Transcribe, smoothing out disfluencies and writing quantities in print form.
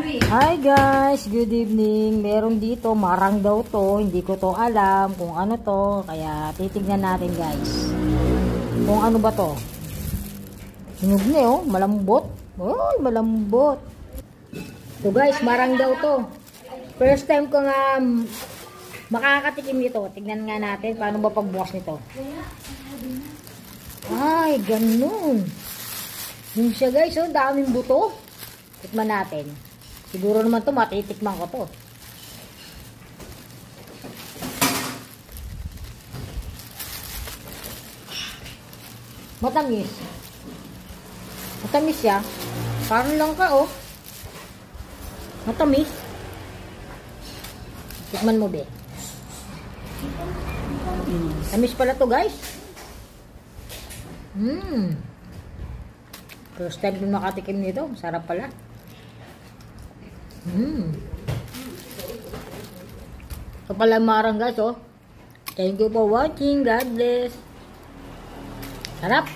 Hi guys, good evening. Meron dito, marang daw to. Hindi ko to alam kung ano to. Kaya titignan natin guys. Kung ano ba to. Hinog na oh, malambot. Oy, malambot. To guys, marang daw to. First time ko nga makakatikim nito. Tignan nga natin paano ba pagbukas nito. Ay, ganun. Yung siya guys, oh, daming buto. Tikman natin. Siguro naman to matitikman ko to. Matamis. Matamis siya. Parang langka oh. Matamis. Tikman mo be. Tamis pala to guys. First time din makatikim nito. Sarap pala. Ito pala marang guys oh. Thank you for watching. God bless. Sarap.